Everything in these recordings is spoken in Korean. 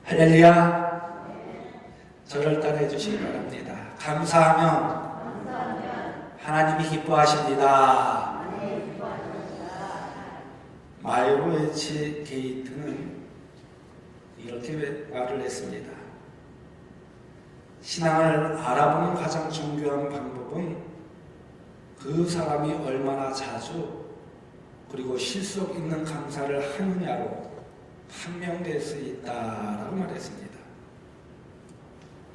할렐루야. 저를 따라해 주시기 바랍니다. 감사하면 하나님이 기뻐하십니다. 마이로에치 게이트는 이렇게 말을 했습니다. 신앙을 알아보는 가장 중요한 방법은 그 사람이 얼마나 자주 그리고 실속 있는 감사를 하느냐로 판명될 수 있다라고 말했습니다.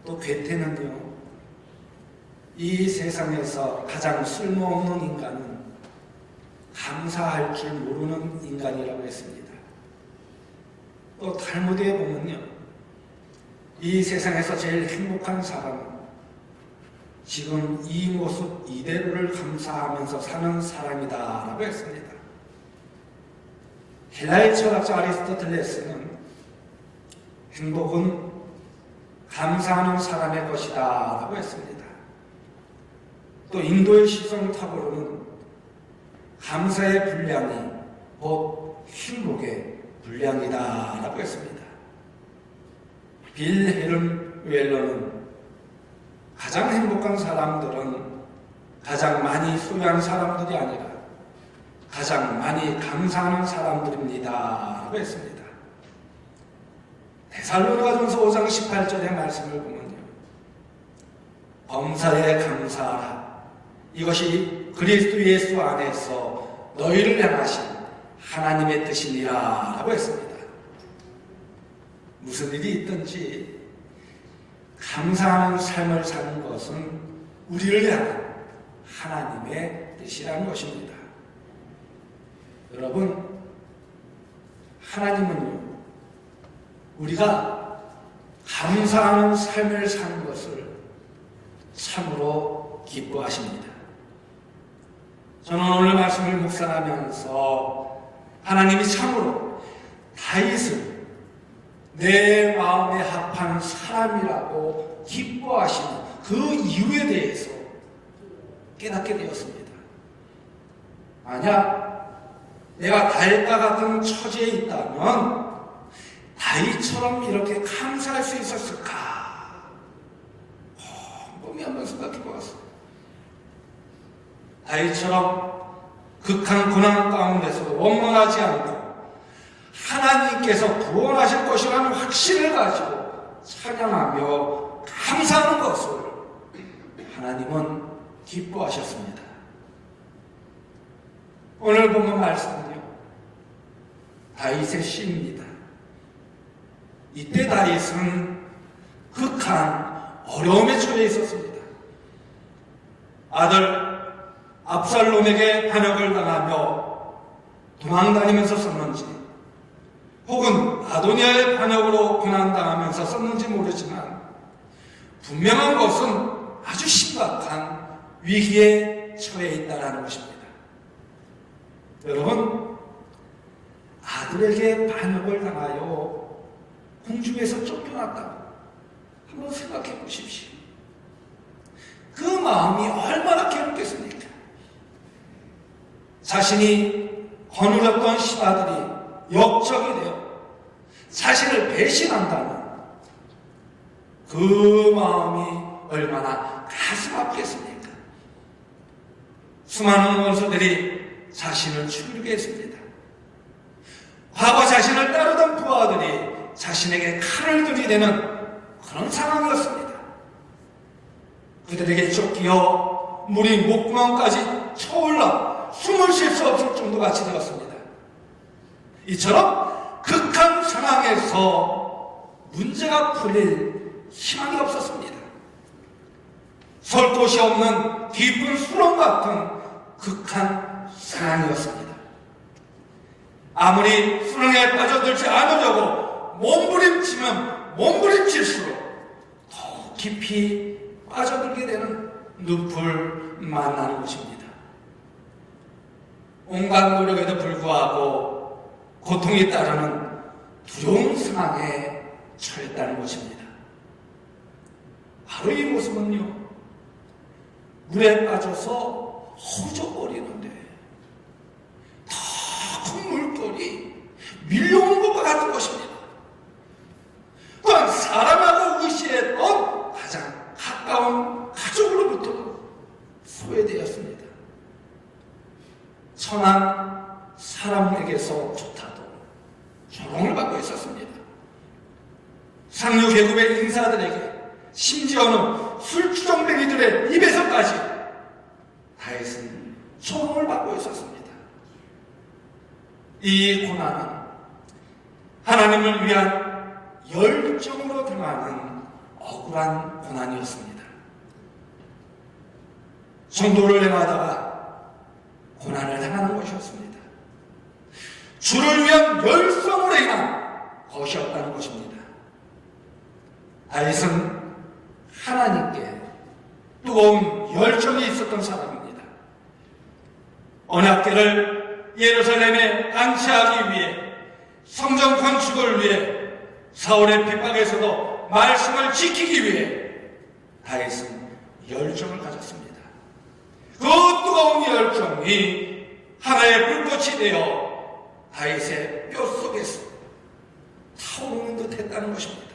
또 괴테는요, 이 세상에서 가장 쓸모없는 인간은 감사할 줄 모르는 인간이라고 했습니다. 또 탈무드에 보면요, 이 세상에서 제일 행복한 사람은 지금 이 모습 이대로를 감사하면서 사는 사람이다라고 했습니다. 헬라의 철학자 아리스토텔레스는 행복은 감사하는 사람의 것이다 라고 했습니다. 또 인도의 시성 타고르는 감사의 분량이 곧 행복의 분량이다 라고 했습니다. 빌헬름 웰러는 가장 행복한 사람들은 가장 많이 소유한 사람들이 아니라 가장 많이 감사하는 사람들입니다 라고 했습니다. 데살로니가전서 5장 18절의 말씀을 보면요, 범사에 감사하라. 이것이 그리스도 예수 안에서 너희를 향하신 하나님의 뜻이니라 라고 했습니다. 무슨 일이 있든지 감사하는 삶을 사는 것은 우리를 향한 하나님의 뜻이라는 것입니다. 여러분, 하나님은요, 우리가 감사하는 삶을 사는 것을 참으로 기뻐하십니다. 저는 오늘 말씀을 묵상하면서 하나님이 참으로 다윗을 내 마음에 합한 사람이라고 기뻐하시는 그 이유에 대해서 깨닫게 되었습니다. 만약 내가 다윗과 같은 처지에 있다면 다윗처럼 이렇게 감사할 수 있었을까? 곰곰이 한번 생각해 보았어요. 다윗처럼 극한 고난 가운데서도 원망하지 않고 하나님께서 구원하실 것이라는 확신을 가지고 찬양하며 감사하는 것을 하나님은 기뻐하셨습니다. 오늘 본문 말씀은요, 다윗의 시입니다. 이때 다윗은 극한 어려움에 처해 있었습니다. 아들 압살롬에게 반역을 당하며 도망다니면서 썼는지, 혹은 아도니아의 반역으로 고난당하면서 썼는지 모르지만 분명한 것은 아주 심각한 위기에 처해 있다는 것입니다. 여러분, 아들에게 반역을 당하여 궁중에서 쫓겨났다고 한번 생각해 보십시오. 그 마음이 얼마나 괴롭겠습니까? 자신이 거느렸던 신하들이 역적이 되어 자신을 배신한다면 그 마음이 얼마나 가슴 아프겠습니까? 수많은 원수들이 자신을 죽이게 했습니다. 과거 자신을 따르던 부하들이 자신에게 칼을 들이대는 그런 상황이었습니다. 그들에게 쫓기어 물이 목구멍까지 차올라 숨을 쉴 수 없을 정도같이 되었습니다. 이처럼 극한 상황에서 문제가 풀릴 희망이 없었습니다. 설 곳이 없는 깊은 수렁 같은 극한 상황이었습니다. 아무리 수렁에 빠져들지 않으려고 몸부림치면 몸부림칠수록 더 깊이 빠져들게 되는 늪을 만나는 것입니다. 온갖 노력에도 불구하고 고통이 따르는 두려운 상황에 처했다는 것입니다. 바로 이 모습은요, 물에 빠져서 허우적거리는데 다 큰 물결이 밀려오는 것과 같은 것입니다. 또 상류 계급의 인사들에게, 심지어는 술주정뱅이들의 입에서까지 다윗은 소송을 받고 있었습니다. 이 고난은 하나님을 위한 열정으로 등하는 억울한 고난이었습니다. 성도를 행하다가 고난을 당하는 것이었습니다. 주를 위한 열성으로 인한 것이었다는 것입니다. 다윗은 하나님께 뜨거운 열정이 있었던 사람입니다. 언약궤를 예루살렘에 안치하기 위해, 성전 건축을 위해, 사울의 핍박에서도 말씀을 지키기 위해 다윗은 열정을 가졌습니다. 그 뜨거운 열정이 하나의 불꽃이 되어 다윗의 뼛속에서 타오르는 듯 했다는 것입니다.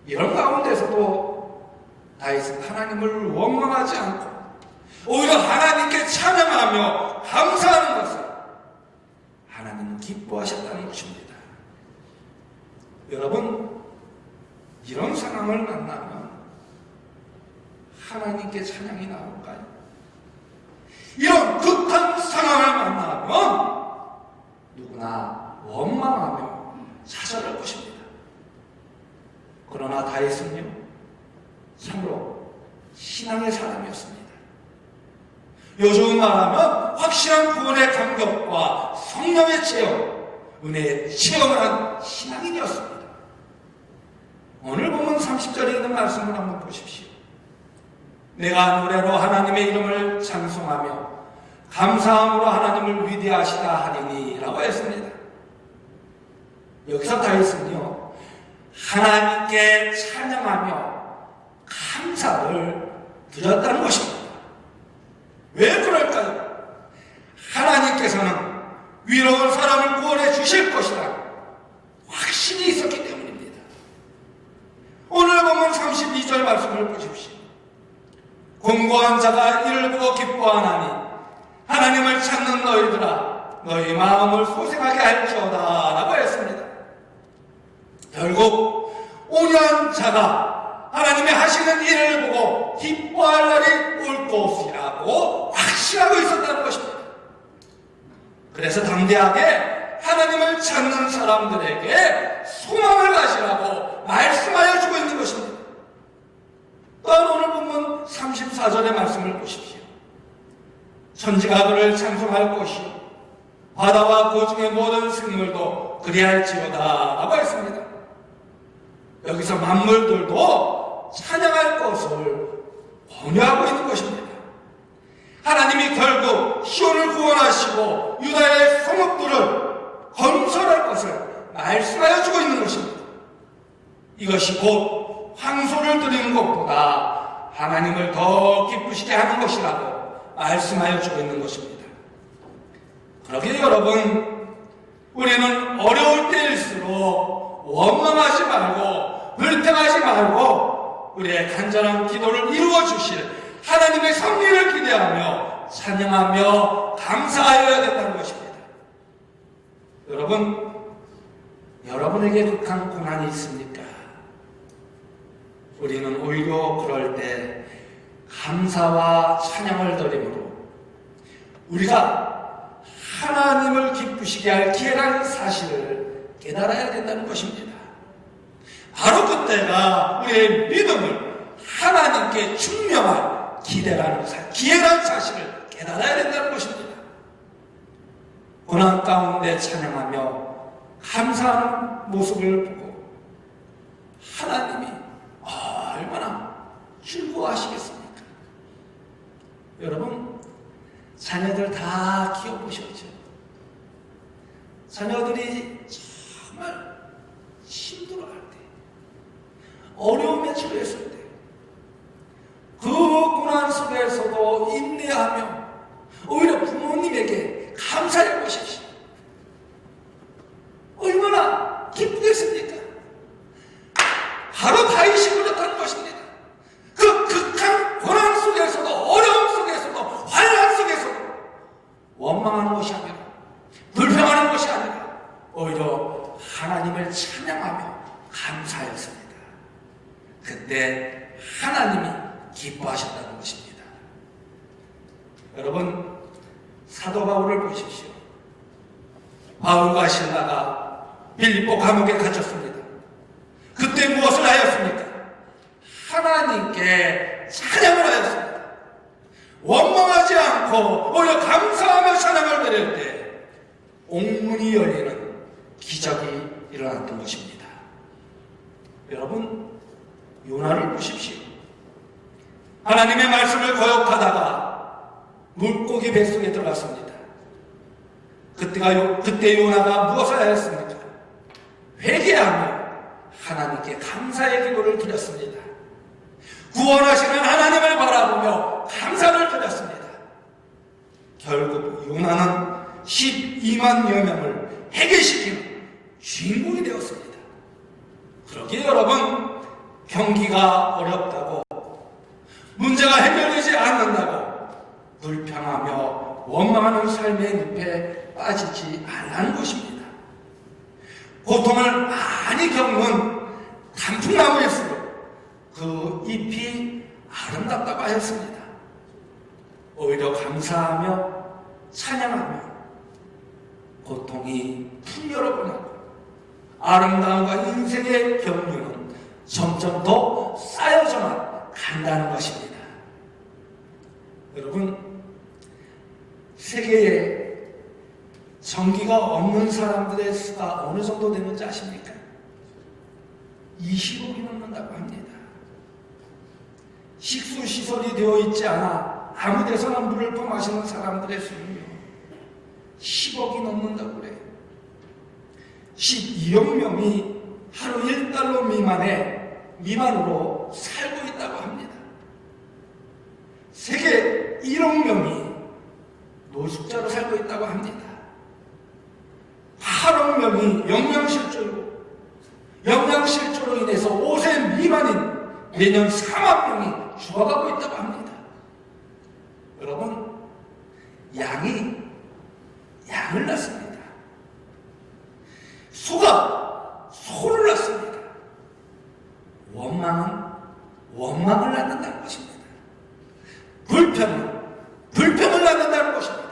이런 가운데서도 다윗은 하나님을 원망하지 않고 오히려 하나님께 찬양하며 감사하는 것을 하나님은 기뻐하셨다는 것입니다. 여러분, 이런 상황을 만나면 하나님께 찬양이 나올까요? 이런 극한 상황을 만나면 누구나 원망하며 좌절할 것입니다. 그러나 다윗은요, 참으로 신앙의 사람이었습니다. 요즘 말하면 확실한 구원의 감격과 성령의 체험, 은혜의 체험을 한 신앙인이었습니다. 오늘 보면 30절에 있는 말씀을 한번 보십시오. 내가 노래로 하나님의 이름을 찬송하며 감사함으로 하나님을 위대하시다 하리니 라고 했습니다. 여기서 다윗은요, 하나님께 찬양하며 감사를 드렸다는 것입니다. 왜 그럴까요? 하나님께서는 위로운 사람을 구원해 주실 것이라 확신이 있었기 때문입니다. 오늘 보면 32절 말씀을 보십시오. 공고한 자가 이를 보고 기뻐하나니 하나님을 찾는 너희들아 너희 마음을 소생하게 할지어다 라고 했습니다. 결국 온유한 자가 하나님이 하시는 일을 보고 기뻐할 날이 올 것이라고 확신하고 있었다는 것입니다. 그래서 담대하게 하나님을 찾는 사람들에게 소망을 가지라고 말씀하여 주고 있는 것입니다. 또한 오늘 보면 34절의 말씀을 보십시오. 천지가 그를 찬송할 것이요 바다와 그 중의 모든 생물도 그리할지어다 라고 했습니다. 여기서 만물들도 찬양할 것을 권유하고 있는 것입니다. 하나님이 결국 시온을 구원하시고 유다의 성읍들을 건설할 것을 말씀하여 주고 있는 것입니다. 이것이 곧 황소를 드리는 것보다 하나님을 더 기쁘시게 하는 것이라고 말씀하여 주고 있는 것입니다. 그러기에 여러분, 우리는 어려울 때일수록 원망하지 말고 불평하지 말고 우리의 간절한 기도를 이루어 주실 하나님의 섭리를 기대하며 찬양하며 감사하여야 된다는 것입니다. 여러분, 여러분에게 극한 고난이 있습니까? 우리는 오히려 그럴 때 감사와 찬양을 드림으로 우리가 하나님을 기쁘시게 할 기회라는 사실을 깨달아야 된다는 것입니다. 바로 그때가 우리의 믿음을 하나님께 증명할 기회라는 사실을 깨달아야 된다는 것입니다. 고난 가운데 찬양하며 감사하는 모습을 보고 하나님이 얼마나 즐거워하시겠습니까? 여러분, 자녀들 다 키워보셨죠? 자녀들이 정말 힘들어할 때, 어려움에 처했을 때, 그 고난 속에서도 인내하며 오히려 부모님에게 감사해 보십시오. 얼마나 기쁘겠습니까? 바로 다윗이 그렇다는 것입니다. 그 극한 고난 속에서도, 어려움 속에서도, 환난 속에서도 원망하는 것이 아니라, 불평하는 것이 아니라 오히려 하나님을 찬양하며 감사였습니다. 그때 하나님이 기뻐하셨다는 것입니다. 여러분, 사도 바울을 보십시오. 바울과 실라가 빌립보 감옥에 갇혔습니다. 그때 무엇을 하였습니까? 하나님께 찬양을 하였습니다. 원망하지 않고 오히려 감사하며 찬양을 드릴 때 옥문이 열리는 기적이 일어났던 것입니다. 여러분, 요나를 보십시오. 하나님의 말씀을 거역하다가 물고기 뱃속에 들어갔습니다. 그때 요나가 무엇을 하였습니까? 회개하며 하나님께 감사의 기도를 드렸습니다. 구원하시는 하나님을 바라보며 감사를 드렸습니다. 결국 요나는 12만여 명을 해결시키는 주인공이 되었습니다. 그러기에 여러분, 경기가 어렵다고, 문제가 해결되지 않는다고 불평하며 원망하는 삶의 늪에 빠지지 말라는 것입니다. 고통을 많이 겪는 단풍나무일수록 그 잎이 아름답다고 하였습니다. 오히려 감사하며 찬양하며 고통이 풍요롭고 아름다움과 인생의 경륜은 점점 더 쌓여져만 간다는 것입니다. 여러분, 세계에 전기가 없는 사람들의 수가 어느 정도 되는지 아십니까? 20억이 넘는다고 합니다. 식수시설이 되어 있지 않아 아무 데서나 물을 퍼마시는 사람들의 수는요 10억이 넘는다고 그래요. 12억 명이 하루 1달러 미만으로 살고 있다고 합니다. 세계 1억 명이 노숙자로 살고 있다고 합니다. 8억 명이 영양실조로 인해서 5세 미만인 매년 4만 명이 죽어가고 있다고 합니다. 여러분, 양을 낳습니다. 소가 소를 낳습니다. 원망은 원망을 낳는다는 것입니다. 불평은 불평을 낳는다는 것입니다.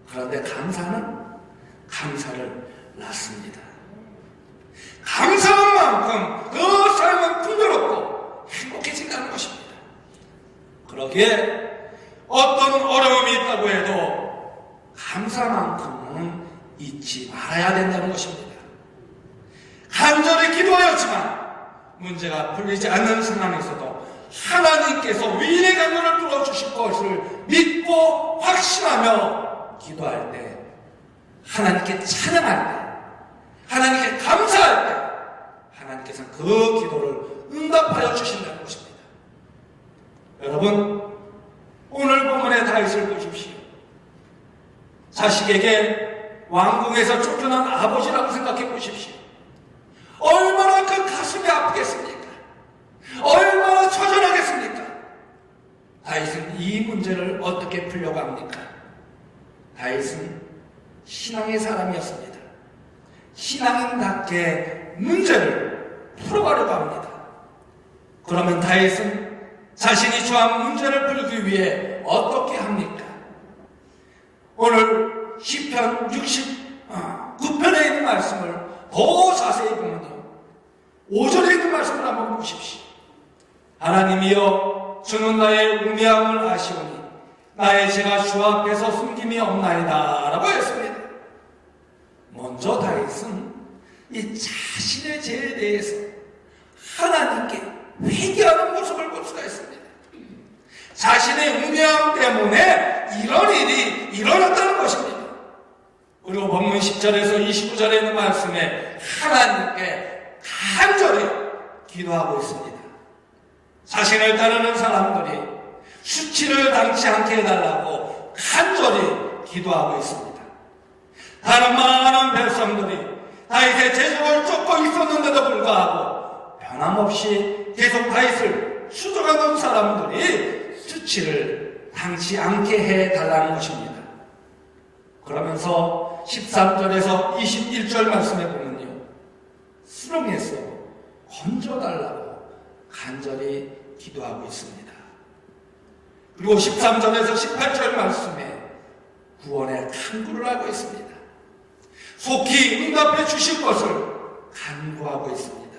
그런데 감사는 감사를 낳습니다. 감사한 만큼 그 삶은 풍요롭고 행복해진다는 것입니다. 그러기에 어떤 어려움이 있다고 해도 감사만큼은 잊지 말아야 된다는 것입니다. 간절히 기도하였지만 문제가 풀리지 않는 상황에서도 하나님께서 위인의 강문을 뚫어주실 것을 믿고 확신하며 기도할 때, 하나님께 찬양할 때, 하나님께 감사할 때 하나님께서는 그 기도를 응답하여 주신다는 것입니다. 여러분, 오늘 본문의 다윗을 보십시오. 자식에게 왕궁에서 쫓겨난 아버지라고 생각해 보십시오. 얼마나 그 가슴이 아프겠습니까? 얼마나 처절하겠습니까? 다윗은 이 문제를 어떻게 풀려고 합니까? 다윗은 신앙의 사람이었습니다. 신앙인답게 문제를 풀어가려고 합니다. 그러면 다윗은 자신이 처한 문제를 풀기 위해 어떻게 합니까? 오늘 시편 69편에 있는 말씀을 더 자세히 보면요, 5절에 있는 말씀을 한번 보십시오. 하나님이여, 주는 나의 우매함을 아시오니 나의 죄가 주 앞에서 숨김이 없나이다 라고 했습니다. 먼저 다윗은 이 자신의 죄에 대해서 하나님께 회개하는 모습을 볼 수가 있습니다. 자신의 우매함 때문에 이런 일이 일어났다는 것입니다. 그리고 본문 10절에서 29절에 있는 말씀에 하나님께 간절히 기도하고 있습니다. 자신을 따르는 사람들이 수치를 당치 않게 해달라고 간절히 기도하고 있습니다. 다른 많은 백성들이 다윗의 제적을 쫓고 있었는데도 불구하고 변함없이 계속 다윗을 추적하는 사람들이 수치를 당치 않게 해달라는 것입니다. 그러면서 13절에서 21절 말씀에 보면요, 수렁에서 건져달라고 간절히 기도하고 있습니다. 그리고 13절에서 18절 말씀에 구원의 간구를 하고 있습니다. 속히 응답해 주실 것을 간구하고 있습니다.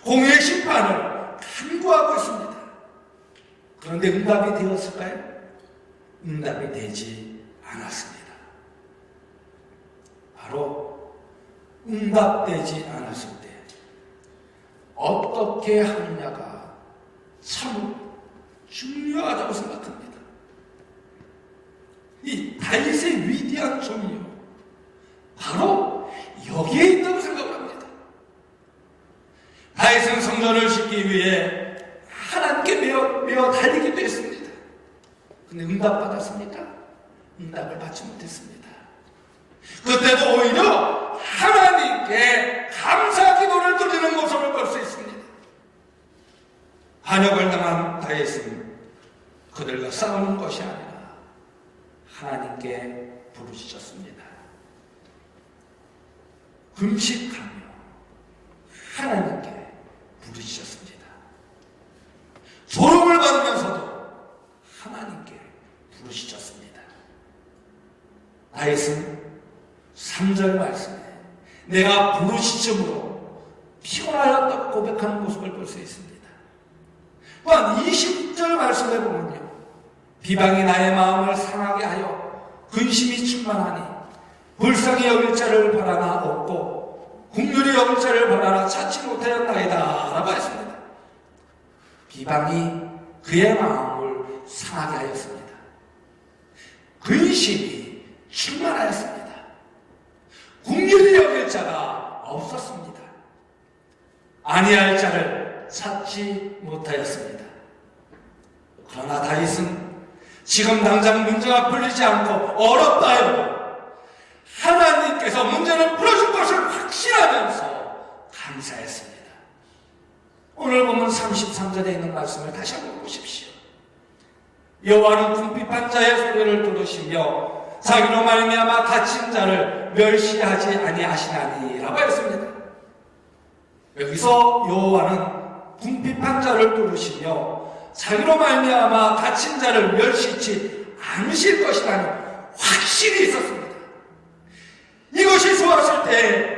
공의의 심판을 간구하고 있습니다. 그런데 응답이 되었을까요? 응답이 되지 않았습니다. 바로 응답되지 않았을 때 어떻게 하느냐가 참 중요하다고 생각합니다. 이 다윗의 위대한 종이요, 바로 여기에 있다고 생각을 합니다. 다윗은 성전을 짓기 위해 하나님께 매어 달리기도 했습니다. 근데 응답받았습니까? 응답을 받지 못했습니다. 그때도 오히려 하나님께 감사 기도를 드리는 모습을 볼 수 있습니다. 반역을 당한 다윗은 그들과 싸우는 것이 아니라 하나님께 부르짖었습니다. 금식하며 하나님께 부르짖었습니다. 조롱을 받으면서도 하나님께 부르짖었습니다. 다윗은 3절 말씀에 내가 부르짖음으로 피곤하였다고 고백하는 모습을 볼 수 있습니다. 또한 20절 말씀에 보면요, 비방이 나의 마음을 상하게 하여 근심이 충만하니 불쌍히 여길 자를 바라나 없고 긍휼히 여길 자를 바라나 찾지 못하였나이다 라고 했습니다. 비방이 그의 마음을 상하게 하였습니다. 근심이 충만하였습니다. 긍휼히 여길 자가 없었습니다. 아니할 자를 찾지 못하였습니다. 그러나 다윗은 지금 당장 문제가 풀리지 않고 어렵다 해도 하나님께서 문제를 풀어줄 것을 확신하면서 감사했습니다. 오늘 보면 33절에 있는 말씀을 다시 한번 보십시오. 여호와는 궁핍한 자의 소리를 들으시며 자기로 말미암아 갇힌 자를 멸시하지 아니하시나니 라고 했습니다. 여기서 여호와는 궁핍한 자를 들으시며 자기로 말미암아 갇힌 자를 멸시치 않으실 것이라는 확신이 있었습니다. 이것이 좋았을 때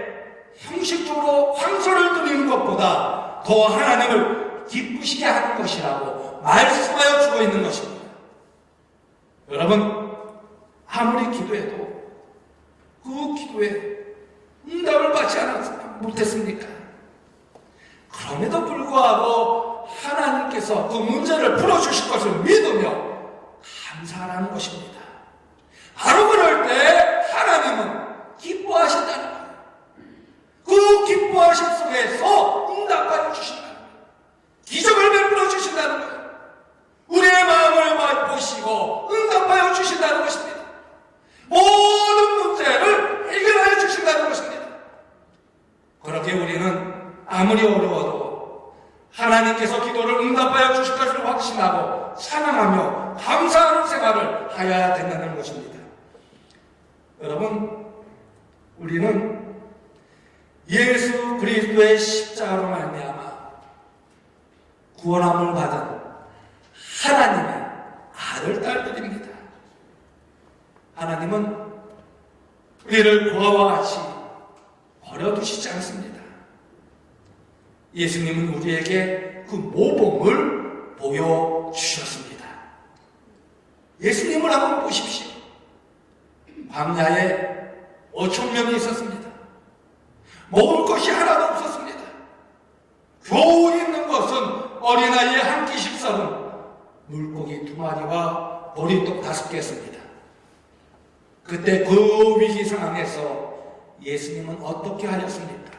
형식적으로 황소를 드리는 것보다 더 하나님을 기쁘시게 하는 것이라고 말씀하여 주고 있는 것입니다. 여러분, 아무리 기도해도 그 기도에 응답을 받지 못했습니까? 그럼에도 불구하고 하나님께서 그 문제를 풀어주실 것을 믿으며 감사하라는 것입니다. 바로 그럴 때 하나님은 기뻐하신다는 거예요. 그 기뻐하심 속에서 응답하여 주신다는 거예요. 기적을 베풀어 주신다는 거예요. 우리의 마음을 보시고 응답하여 주신다는 것입니다. 모든 문제를 해결하여 주신다는 것입니다. 그렇게 우리는 아무리 어려워도 하나님께서 기도를 응답하여 주실 것을 확신하고 찬양하며 감사하는 생활을 하여야 된다는 것입니다. 여러분, 우리는 예수 그리스도의 십자가로 말미암아 구원함을 받은 하나님의 아들, 딸들입니다. 하나님은 우리를 고아와 같이 버려두시지 않습니다. 예수님은 우리에게 그 모범을 보여주셨습니다. 예수님을 한번 보십시오. 광야에 5,000명이 있었습니다. 먹을 것이 하나도 없었습니다. 겨우 있는 것은 어린아이 한 끼씩 썰은 물고기 2마리와 보리떡 5개였습니다. 그때 그 위기 상황에서 예수님은 어떻게 하셨습니까?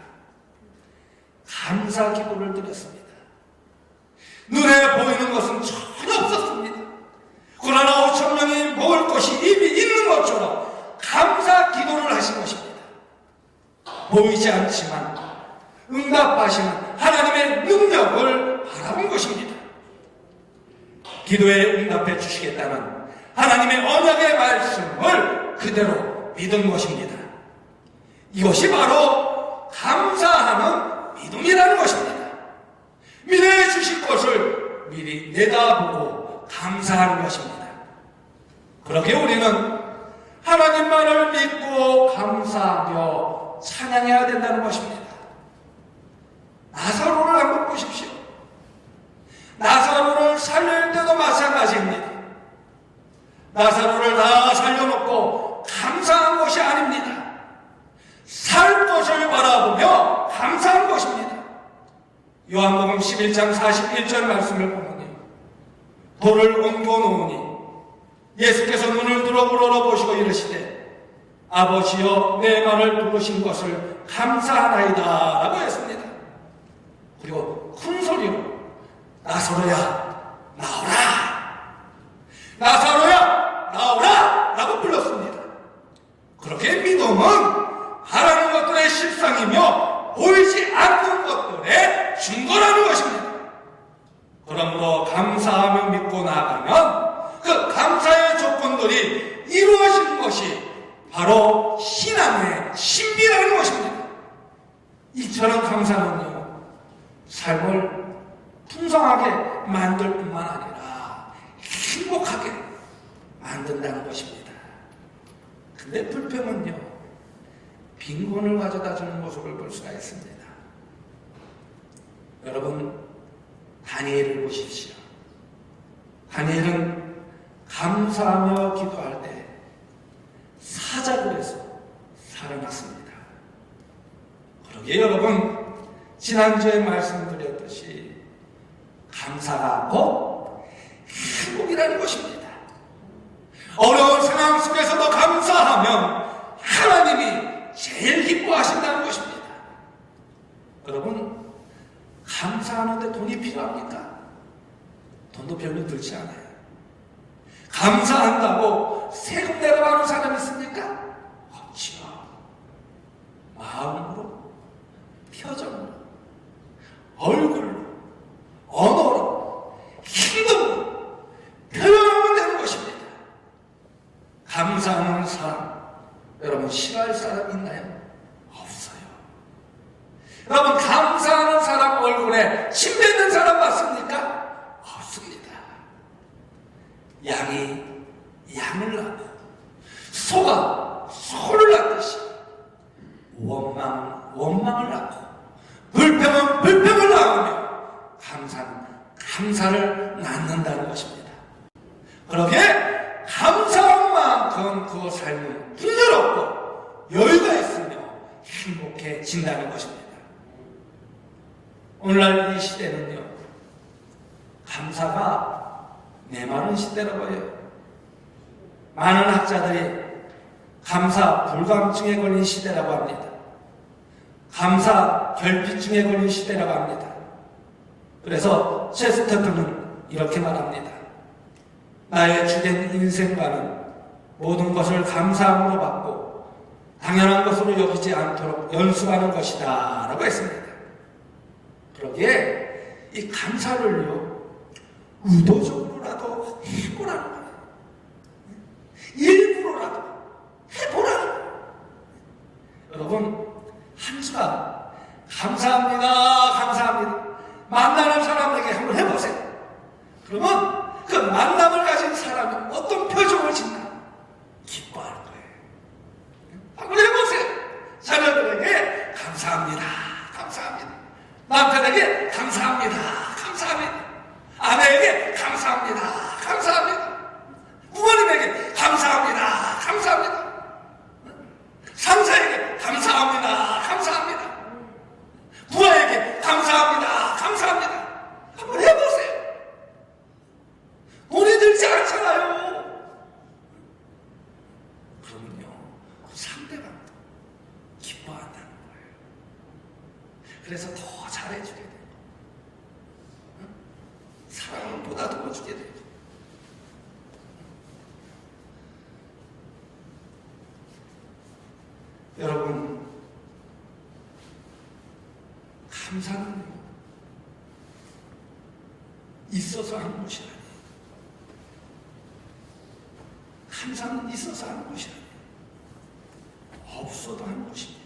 감사 기도를 드렸습니다. 눈에 보이는 것은 전혀 없었습니다. 그러나 5,000명이 먹을 것이 이미 있는 것처럼 감사 기도를 하신 것입니다. 보이지 않지만 응답하시는 하나님의 능력을 바라본 것입니다. 기도에 응답해 주시겠다는 하나님의 언약의 말씀을 그대로 믿은 것입니다. 이것이 바로 감사하는 내다보고 감사하는 것입니다. 그렇게 우리는 하나님만을 믿고 감사하며 찬양해야 된다는 것입니다. 나사로를 한번 보십시오. 나사로를 살릴 때도 마찬가지입니다. 나사로를 다 살려놓고 감사한 것이 아닙니다. 살 것을 바라보며 감사한 것입니다. 요한복음 11장 41절 말씀을 보면요, 돌을 옮겨 놓으니 예수께서 눈을 들어 우러러보시고 이르시되 아버지여 내 말을 들으신 것을 감사하나이다 라고 했습니다. 그리고 큰 소리로 나사로야 나오라, 나사로야 나오라 라고 불렀습니다. 그렇게 믿음은 바라는 것들의 실상이며 보이지 않는 것들의 증거라는 것입니다. 그러므로 감사하며 믿고 나아가면 그 감사의 조건들이 이루어진 것이 바로 신앙의 신비라는 것입니다. 이처럼 감사는요, 삶을 풍성하게 만들 뿐만 아니라 행복하게 만든다는 것입니다. 근데 불평은요, 빈곤을 가져다 주는 모습을 볼 수가 있습니다. 여러분, 다니엘을 보십시오. 다니엘은 감사하며 기도할 때 사자굴 에서 살아났습니다. 그러게 여러분, 지난주에 말씀드렸듯이 감사가 곧 행복이라는 것입니다. 어려운 상황 속에서도 감사하면 하나님이 제일 기뻐하신다는 것입니다. 여러분, 감사하는데 돈이 필요합니까? 돈도 별로 들지 않아요. 감사한다고 세금 내려가는 사람 있습니까? 없지요. 마음으로, 표정으로, 얼굴로, 언어로, 행동으로 표현하면 되는 것입니다. 감사하는 사람, 여러분 싫어할 사람 있나요? 없어요. 여러분, 감사하는 사람 얼굴에 침 뱉는 사람 맞습니까? 없습니다. 양이 양을 낳고 소가 소를 낳듯이 원망은 원망을 낳고 불평은 불평을 낳으며 감사는 감사를 낳는다는 것입니다. 그렇게 감사한 만큼 그 삶은 풍요롭고 여유가 있으며 행복해진다는 것입니다. 오늘날 이 시대는요, 감사가 메마른 시대라고 해요. 많은 학자들이 감사 불감증에 걸린 시대라고 합니다. 감사 결핍증에 걸린 시대라고 합니다. 그래서 체스터턴은 이렇게 말합니다. 나의 주된 인생관은 모든 것을 감사함으로 받고 당연한 것으로 여기지 않도록 연습하는 것이다 라고 했습니다. 그러기에 이 감사를요, 의도적으로라도 해보라는 거예요. 일부러라도 해보라는 거예요. 여러분, 한 주간 감사합니다, 감사합니다. 만나는 사람에게 한번 해보세요. 그러면 그 만남을 가진 사람이 어떤 표정을 짓나? 기뻐할 거예요. 한번 해보세요. 자녀들에게 감사합니다, 감사합니다. 남편에게 감사합니다, 감사합니다. 아내에게 감사합니다, 감사합니다. 부모님에게 감사합니다, 감사합니다. 상사에게 감사합니다, 감사합니다. 부하에게 감사합니다, 감사합니다. 한번 해보세요. 돈이 들지 않잖아요. 그러면요, 그 상대방도 기뻐한다는 거예요. 그래서 더 잘해주게 돼요. 사랑을 보다듬어주게 돼요. 여러분, 감사는 있어서 하는 것이 아니에요. 감사는 있어서 하는 것이 아니에요. 없어도 하는 것입니다.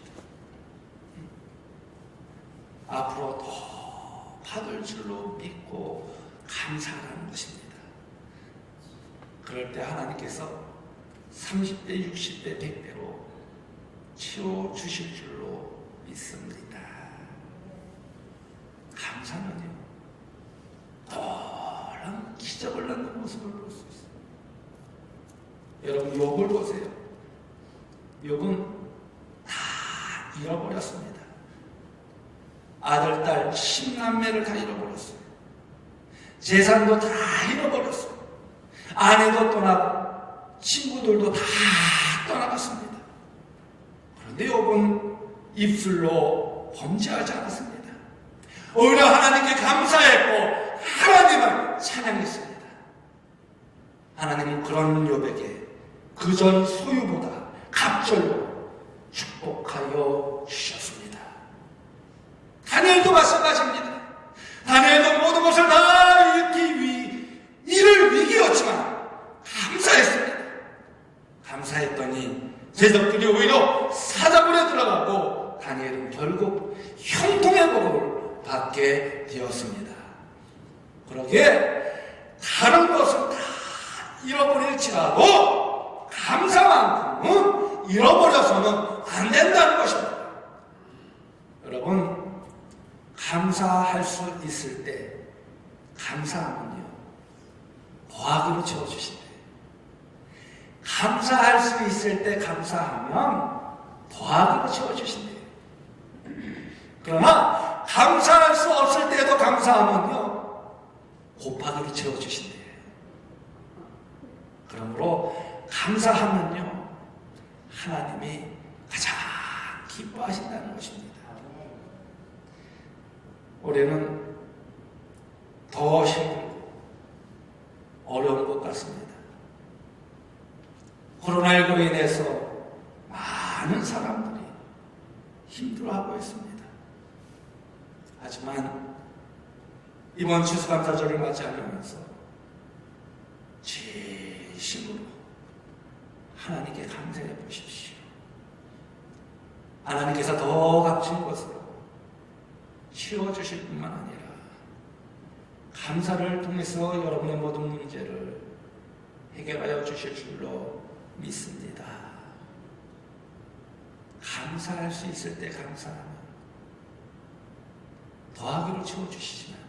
앞으로 더 받을 줄로 믿고 감사하라는 것입니다. 그럴 때 하나님께서 30배, 60배, 100배로 채워주실 줄로 믿습니다. 감사는요, 놀라운 기적을 낳는 모습을 볼 수 있어요. 여러분, 욥을 보세요. 욥은 다 잃어버렸습니다. 아들, 딸, 10남매를 다 잃어버렸어요. 재산도 다 잃어버렸어요. 아내도 떠나고 친구들도 다 떠나갔습니다. 그런데 욥은 입술로 범죄하지 않았습니다. 오히려 하나님께 감사했고 하나님을 찬양했습니다. 하나님은 그런 욥에게 그전 소유보다 갑절로 축복하여 주셨습니다. 다니엘도 마찬가지입니다. 다니엘도 모든 것을 다 잃을 위기였지만 감사했습니다. 감사했더니 제적들이 오히려 사자굴에 들어가고 다니엘은 결국 형통의 복을 받게 되었습니다. 그러기에 다른 것은 다 잃어버릴지라도 감사만큼은 잃어버려서는 안 된다는 것입니다. 여러분, 감사할 수 있을 때 감사하면요, 더하기로 채워주신대요. 감사할 수 있을 때 감사하면 더하기로 채워주신대요. 그러나 감사할 수 없을 때도 감사하면요, 곱하기로 채워주신대요. 그러므로 감사하면요, 하나님이 가장 기뻐하신다는 것입니다. 올해는 더 힘들고 어려운 것 같습니다. 코로나19로 인해서 많은 사람들이 힘들어하고 있습니다. 하지만 이번 추수감사절을 맞이하면서 진심으로 하나님께 감사해 보십시오. 하나님께서 더 값진 것으로 채워주실 뿐만 아니라 감사를 통해서 여러분의 모든 문제를 해결하여 주실 줄로 믿습니다. 감사할 수 있을 때 감사하면 더하기로 채워주시지만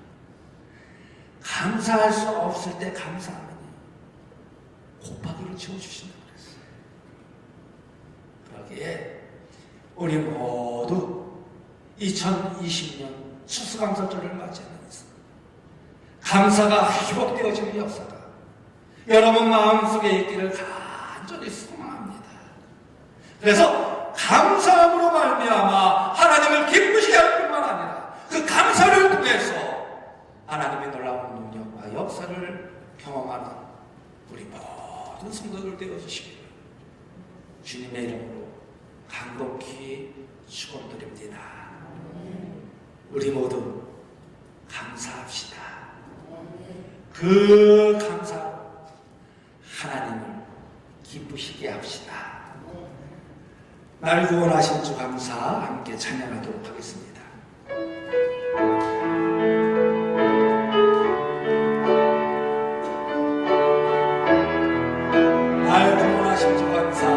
감사할 수 없을 때 감사하면 곱하기로 채워주신다고 그랬어요. 그러기에 우리 모두 2020년 추수감사절을 맞이하면서 감사가 회복되어지는 역사가 여러분 마음속에 있기를 간절히 소망합니다. 그래서 감사함으로 말미암아 하나님을 기쁘시게 할 뿐만 아니라 그 감사를 통해서 하나님의 놀라운 능력과 역사를 경험하는 우리 모든 성도들 되어주시기를 주님의 이름으로 간곡히 축원드립니다. 우리 모두 감사합시다. 그 감사로 하나님을 기쁘시게 합시다. 날 구원하신 주 감사 함께 찬양하도록 하겠습니다. 날 구원하신 주 감사,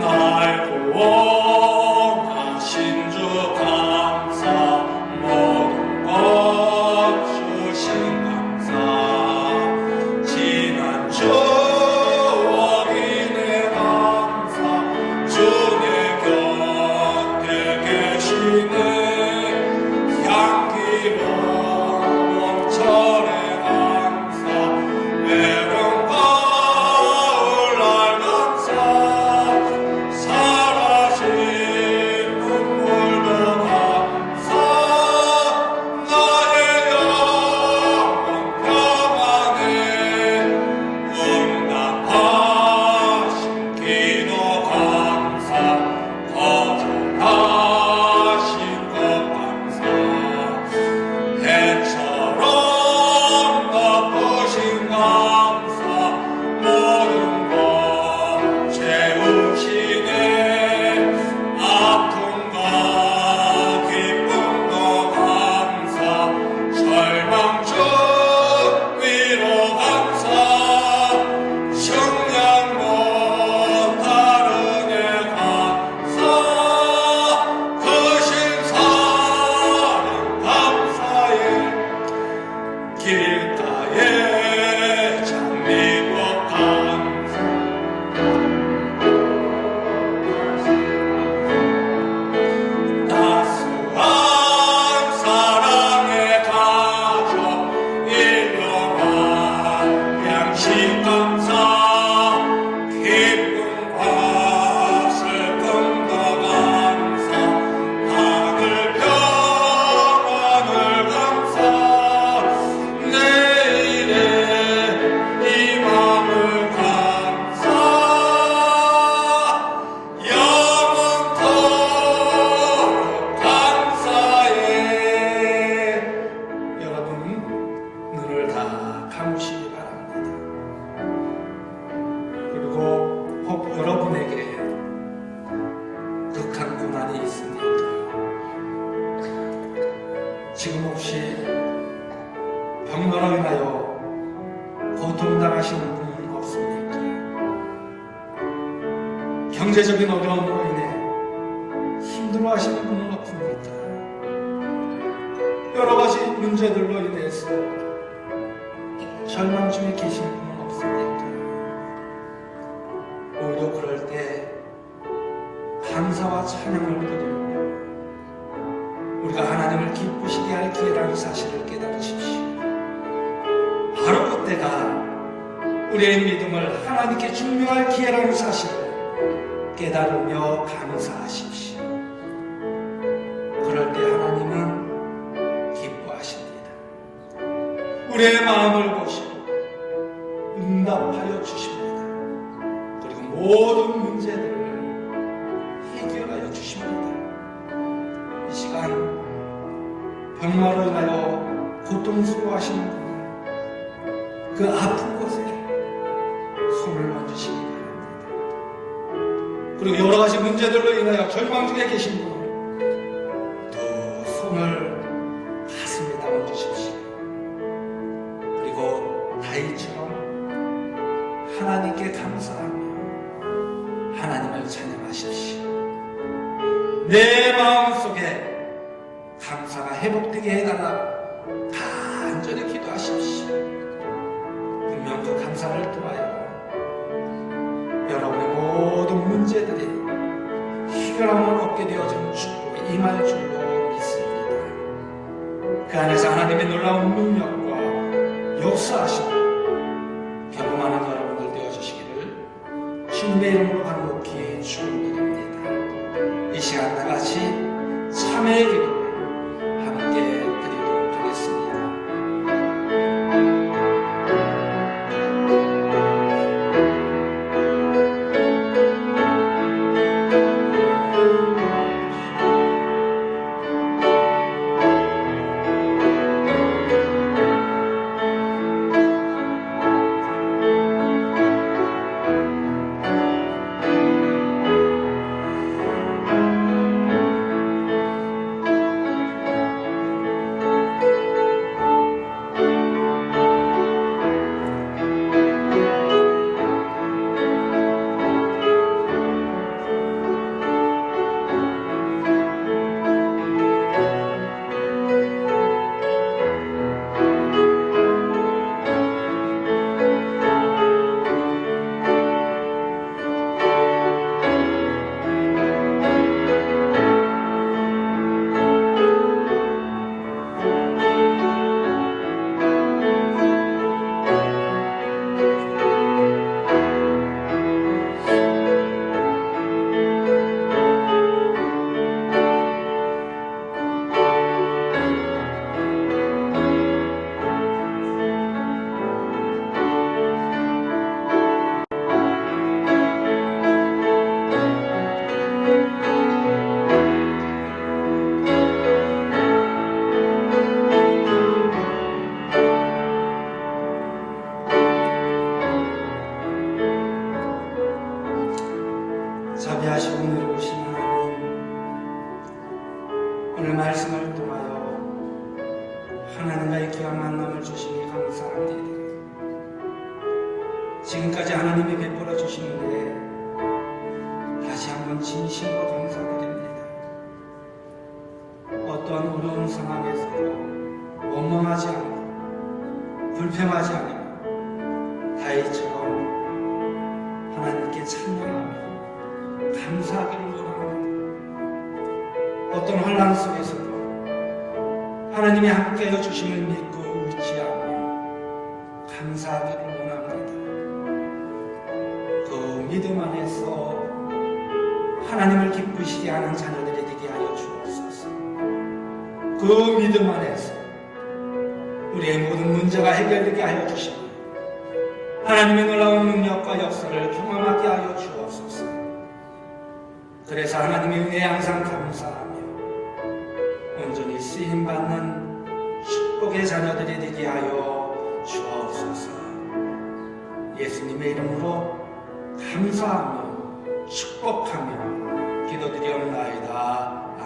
날 구원하신 주 감사, 모든 것 주신 감사, 지난 추억이네 감사, 주내 곁에 계신 지금 혹시 병마로 인하여 고통당하시는 분은 없습니까? 경제적인 어려움으로 인해 힘들어하시는 분은 없습니까? 여러 가지 문제들로 인해서 절망 중에 계신 분은 없습니까? 오히려 그럴 때 감사와 찬양을 드리고 우리가 하나님을 기쁘시게 할 기회라는 사실을 깨달으십시오. 바로 그때가 우리의 믿음을 하나님께 증명할 기회라는 사실을 깨달으며 감사하십시오. 그럴 때 하나님은 기뻐하십니다. 우리의 마음을 보시고 응답하여 주십니다. 그리고 모든 문제들을 해결하여 주십니다. 이 시간 병마로 인하여 고통스러워하시는 분, 그 아픈 곳에 손을 얹으시기 바랍니다. 그리고 여러 가지 문제들로 인하여 절망 중에 계신 분은 또 손을 가슴에다 얹으십시오. 그리고 다윗처럼 하나님께 감사하며 하나님을 찬양하십시오. 내 마음속에 감사가 회복되게 해달라고 간절히 기도하십시오. 분명 그 감사를 통하여 여러분의 모든 문제들이 해결함을 얻게 되어지는 축복이 임할 줄로 믿습니다. 그 안에서 하나님의 놀라운 능력과 역사하심을 경험하는 여러분들 되어주시기를 주님의 이름으로 간곡히 축원드립니다. 이 시간 다같이 참회의 기도를 함께 드리도록 하겠습니다. 자비하시고 은혜로우신 하나님, 오늘 말씀을 통하여 하나님과의 귀한 만남을 주시니 감사합니다. 지금까지 하나님이 베풀어 주시는데 다시 한번 진심으로 감사드립니다. 어떠한 어려운 상황에서도 원망하지 않고 불평하지 않고 다윗처럼 하나님께 찬양하며 감사하기를 원합니다. 어떤 혼란 속에서도 하나님이 함께하여 주심을 믿고 의지하며 감사하기를 원합니다. 그 믿음 안에서 하나님을 기쁘시게 하는 자녀들이 되게 하여 주옵소서. 그 믿음 안에서 우리의 모든 문제가 해결되게 하여 주시고 하나님의 놀라운 능력과 역사를 경험하게 하여 주옵소서. 그래서 하나님의 은혜에 항상 감사하며 온전히 쓰임받는 축복의 자녀들이 되게 하여 주옵소서. 예수님의 이름으로 감사하며 축복하며 기도드리옵나이다.